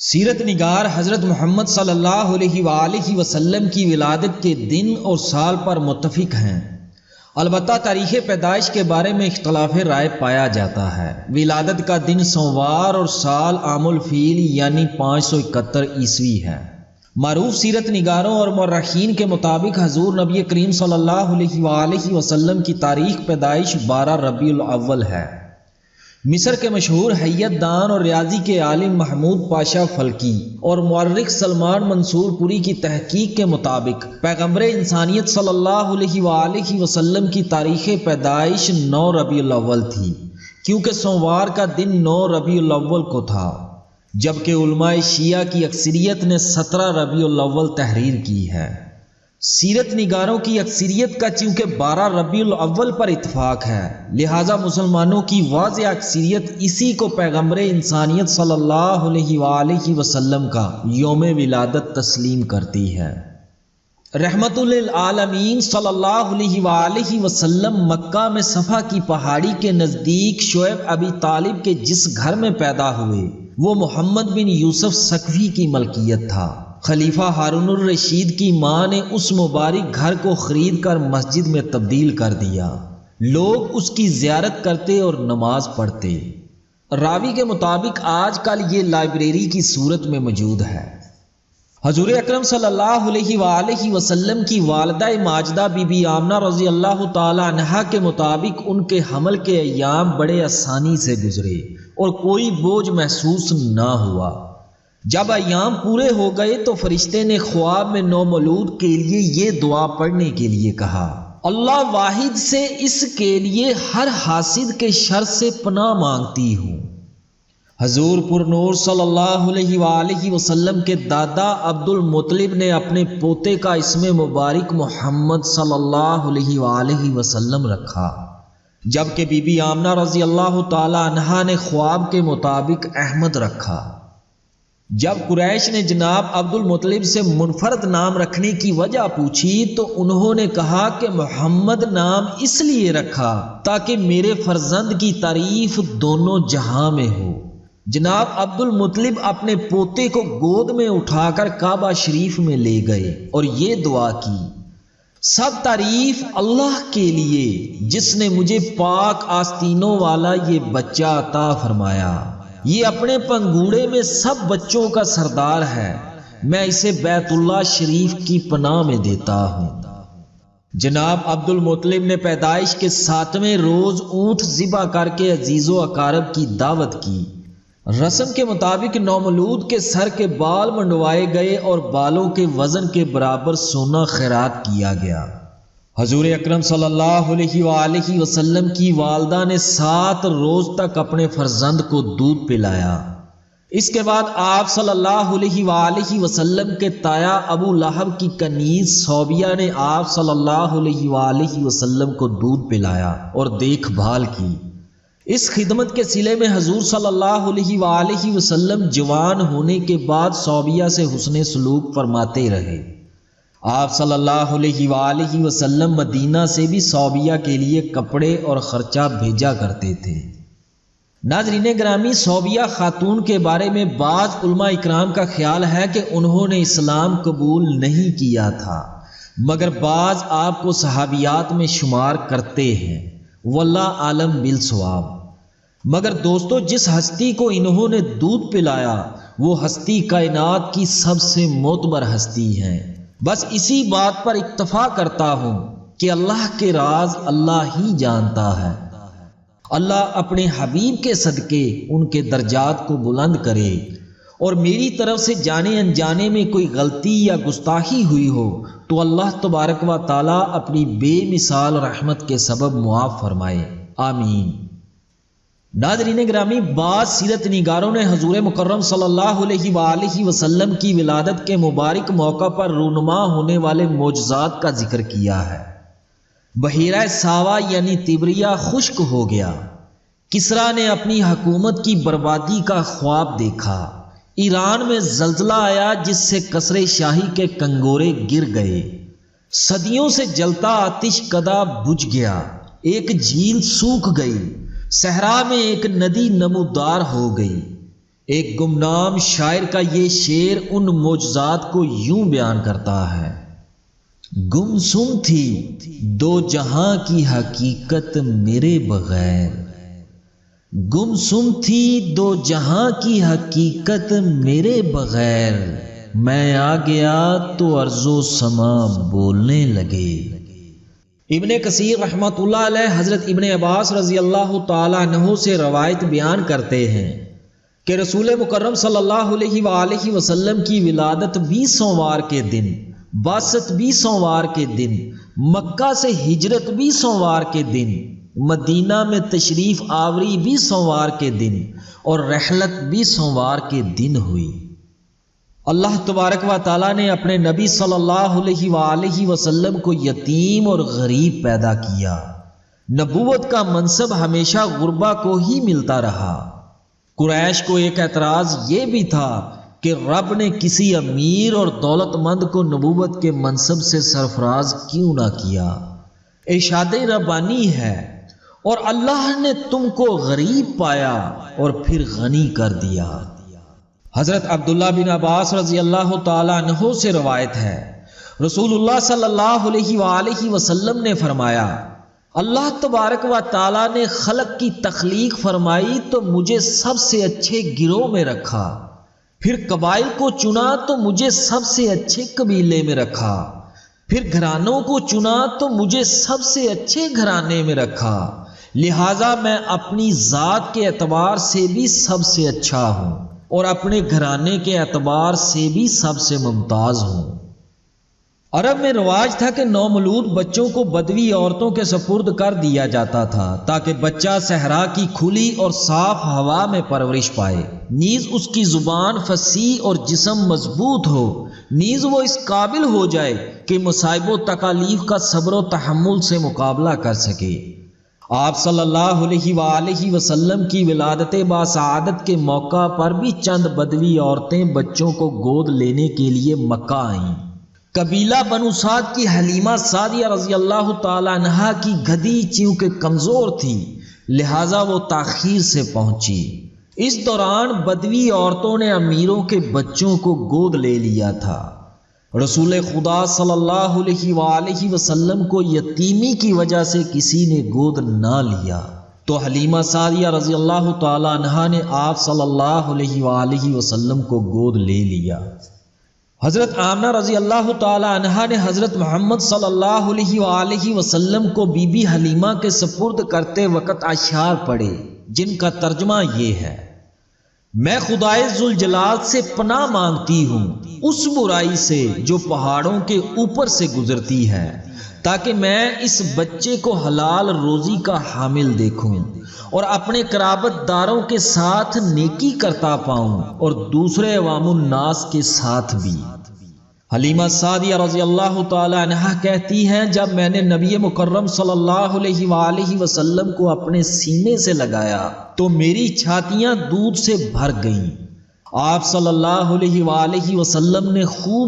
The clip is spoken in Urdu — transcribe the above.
سیرت نگار حضرت محمد صلی اللہ علیہ وآلہ وسلم کی ولادت کے دن اور سال پر متفق ہیں، البتہ تاریخ پیدائش کے بارے میں اختلاف رائے پایا جاتا ہے۔ ولادت کا دن سوموار اور سال عام الفیل یعنی 571 عیسوی ہے۔ معروف سیرت نگاروں اور مورخین کے مطابق حضور نبی کریم صلی اللہ علیہ وآلہ وسلم کی تاریخ پیدائش 12 ربیع الاول ہے۔ مصر کے مشہور حیت دان اور ریاضی کے عالم محمود پاشا فلکی اور مورخ سلمان منصور پوری کی تحقیق کے مطابق پیغمبر انسانیت صلی اللہ علیہ وآلہ وسلم کی تاریخ پیدائش 9 ربیع الاول تھی، کیونکہ سوموار کا دن 9 ربیع الاول کو تھا، جبکہ علماء شیعہ کی اکثریت نے 17 ربیع الاول تحریر کی ہے۔ سیرت نگاروں کی اکثریت کا چونکہ 12 ربیع الاول پر اتفاق ہے، لہذا مسلمانوں کی واضح اکثریت اسی کو پیغمبر انسانیت صلی اللہ علیہ وآلہ وسلم کا یوم ولادت تسلیم کرتی ہے۔ رحمت للعالمین صلی اللہ علیہ وآلہ وسلم مکہ میں صفا کی پہاڑی کے نزدیک شعیب ابی طالب کے جس گھر میں پیدا ہوئے وہ محمد بن یوسف ثقفی کی ملکیت تھا۔ خلیفہ ہارون الرشید کی ماں نے اس مبارک گھر کو خرید کر مسجد میں تبدیل کر دیا، لوگ اس کی زیارت کرتے اور نماز پڑھتے۔ راوی کے مطابق آج کل یہ لائبریری کی صورت میں موجود ہے۔ حضور اکرم صلی اللہ علیہ وآلہ وسلم کی والدہ ماجدہ بی بی آمنہ رضی اللہ تعالی عنہا کے مطابق ان کے حمل کے ایام بڑے آسانی سے گزرے اور کوئی بوجھ محسوس نہ ہوا۔ جب ایام پورے ہو گئے تو فرشتے نے خواب میں نومولود کے لیے یہ دعا پڑھنے کے لیے کہا، اللہ واحد سے اس کے لیے ہر حاسد کے شر سے پناہ مانگتی ہوں۔ حضور پر نور صلی اللہ علیہ وآلہ وسلم کے دادا عبد المطلب نے اپنے پوتے کا اسم مبارک محمد صلی اللہ علیہ وآلہ وسلم رکھا، جبکہ بی بی آمنہ رضی اللہ تعالی عنہا نے خواب کے مطابق احمد رکھا۔ جب قریش نے جناب عبد المطلب سے منفرد نام رکھنے کی وجہ پوچھی تو انہوں نے کہا کہ محمد نام اس لیے رکھا تاکہ میرے فرزند کی تعریف دونوں جہاں میں ہو۔ جناب عبد المطلب اپنے پوتے کو گود میں اٹھا کر کعبہ شریف میں لے گئے اور یہ دعا کی، سب تعریف اللہ کے لیے جس نے مجھے پاک آستینوں والا یہ بچہ عطا فرمایا، یہ اپنے پنگوڑے میں سب بچوں کا سردار ہے، میں اسے بیت اللہ شریف کی پناہ میں دیتا ہوں۔ جناب عبد المطلب نے پیدائش کے 7ویں روز اونٹ ذبح کر کے عزیز و اقارب کی دعوت کی۔ رسم کے مطابق نومولود کے سر کے بال منڈوائے گئے اور بالوں کے وزن کے برابر سونا خیرات کیا گیا۔ حضور اکرم صلی اللہ علیہ وآلہ وسلم کی والدہ نے 7 روز تک اپنے فرزند کو دودھ پلایا۔ اس کے بعد آپ صلی اللہ علیہ وآلہ وسلم کے تایا ابو لہب کی کنیز صوبیہ نے آپ صلی اللہ علیہ وآلہ وسلم کو دودھ پلایا اور دیکھ بھال کی۔ اس خدمت کے صلے میں حضور صلی اللہ علیہ وآلہ وسلم جوان ہونے کے بعد صوبیہ سے حسن سلوک فرماتے رہے۔ آپ صلی اللہ علیہ وآلہ وسلم مدینہ سے بھی صوبیہ کے لیے کپڑے اور خرچہ بھیجا کرتے تھے۔ ناظرین گرامی، صوبیہ خاتون کے بارے میں بعض علماء اکرام کا خیال ہے کہ انہوں نے اسلام قبول نہیں کیا تھا، مگر بعض آپ کو صحابیات میں شمار کرتے ہیں، واللہ عالم بالصواب۔ مگر دوستو، جس ہستی کو انہوں نے دودھ پلایا وہ ہستی کائنات کی سب سے معتبر ہستی ہے۔ بس اسی بات پر اکتفا کرتا ہوں کہ اللہ کے راز اللہ ہی جانتا ہے۔ اللہ اپنے حبیب کے صدقے ان کے درجات کو بلند کرے، اور میری طرف سے جانے انجانے میں کوئی غلطی یا گستاخی ہوئی ہو تو اللہ تبارک و تعالی اپنی بے مثال رحمت کے سبب معاف فرمائے، آمین۔ ناظرین گرامی، بعض سیرت نگاروں نے حضور مکرم صلی اللہ علیہ وآلہ وسلم کی ولادت کے مبارک موقع پر رونما ہونے والے معجزات کا ذکر کیا ہے۔ بحیرہ ساوا یعنی تبریہ خشک ہو گیا، کسریٰ نے اپنی حکومت کی بربادی کا خواب دیکھا، ایران میں زلزلہ آیا جس سے قصر شاہی کے کنگورے گر گئے، صدیوں سے جلتا آتش کدہ بجھ گیا، ایک جھیل سوکھ گئی، صحرا میں ایک ندی نمودار ہو گئی، ایک گمنام شاعر کا یہ شعر ان معجزات کو یوں بیان کرتا ہے: گمسم تھی دو جہاں کی حقیقت میرے بغیر، گمسم تھی دو جہاں کی حقیقت میرے بغیر، میں آ گیا تو ارض و سما بولنے لگے۔ ابن کثیر رحمۃ اللہ علیہ حضرت ابن عباس رضی اللہ تعالیٰ عنہ سے روایت بیان کرتے ہیں کہ رسول مکرم صلی اللہ علیہ وآلہ وسلم کی ولادت 20 سوموار کے دن، بعثت 20 سوموار کے دن، مکہ سے ہجرت 20 سوموار کے دن، مدینہ میں تشریف آوری 20 سوموار کے دن اور رحلت 20 سوموار کے دن ہوئی۔ اللہ تبارک و تعالیٰ نے اپنے نبی صلی اللہ علیہ وآلہ وسلم کو یتیم اور غریب پیدا کیا۔ نبوت کا منصب ہمیشہ غربا کو ہی ملتا رہا۔ قریش کو ایک اعتراض یہ بھی تھا کہ رب نے کسی امیر اور دولت مند کو نبوت کے منصب سے سرفراز کیوں نہ کیا؟ ارشاد ربانی ہے، اور اللہ نے تم کو غریب پایا اور پھر غنی کر دیا۔ حضرت عبداللہ بن عباس رضی اللہ تعالیٰ عنہ سے روایت ہے، رسول اللہ صلی اللہ علیہ وآلہ وسلم نے فرمایا، اللہ تبارک و تعالیٰ نے خلق کی تخلیق فرمائی تو مجھے سب سے اچھے گروہ میں رکھا، پھر قبائل کو چنا تو مجھے سب سے اچھے قبیلے میں رکھا، پھر گھرانوں کو چنا تو مجھے سب سے اچھے گھرانے میں رکھا، لہٰذا میں اپنی ذات کے اعتبار سے بھی سب سے اچھا ہوں اور اپنے گھرانے کے اعتبار سے بھی سب سے ممتاز ہوں۔ عرب میں رواج تھا کہ نومولود بچوں کو بدوی عورتوں کے سپرد کر دیا جاتا تھا تاکہ بچہ صحرا کی کھلی اور صاف ہوا میں پرورش پائے، نیز اس کی زبان فصیح اور جسم مضبوط ہو، نیز وہ اس قابل ہو جائے کہ مصائب و تکالیف کا صبر و تحمل سے مقابلہ کر سکے۔ آپ صلی اللہ علیہ وآلہ وسلم کی ولادت باسعادت کے موقع پر بھی چند بدوی عورتیں بچوں کو گود لینے کے لیے مکہ آئیں۔ قبیلہ بنو سعد کی حلیمہ سعدیہ رضی اللہ تعالی عنہا کی گدھی چونکہ کمزور تھی لہٰذا وہ تاخیر سے پہنچی۔ اس دوران بدوی عورتوں نے امیروں کے بچوں کو گود لے لیا تھا۔ رسول خدا صلی اللہ علیہ وآلہ وسلم کو یتیمی کی وجہ سے کسی نے گود نہ لیا تو حلیمہ سعدیہ رضی اللہ تعالی عنہا نے آپ صلی اللہ علیہ وآلہ وسلم کو گود لے لیا۔ حضرت آمنہ رضی اللہ تعالی عنہا نے حضرت محمد صلی اللہ علیہ وآلہ وسلم کو بی بی حلیمہ کے سپرد کرتے وقت اشعار پڑھے جن کا ترجمہ یہ ہے: میں خدائے ذوالجلال سے پناہ مانگتی ہوں اس برائی سے جو پہاڑوں کے اوپر سے گزرتی ہے، تاکہ میں اس بچے کو حلال روزی کا حامل دیکھوں اور اپنے قرابت داروں کے ساتھ نیکی کرتا پاؤں اور دوسرے عوام الناس کے ساتھ بھی۔ حلیمہ سعدیہ رضی اللہ تعالی عنہا کہتی ہیں، جب میں نے نبی مکرم صلی اللہ علیہ وآلہ وسلم کو اپنے سینے سے لگایا تو میری چھاتیاں دودھ سے بھر گئیں۔ آپ صلی اللہ علیہ وآلہ وسلم نے خوب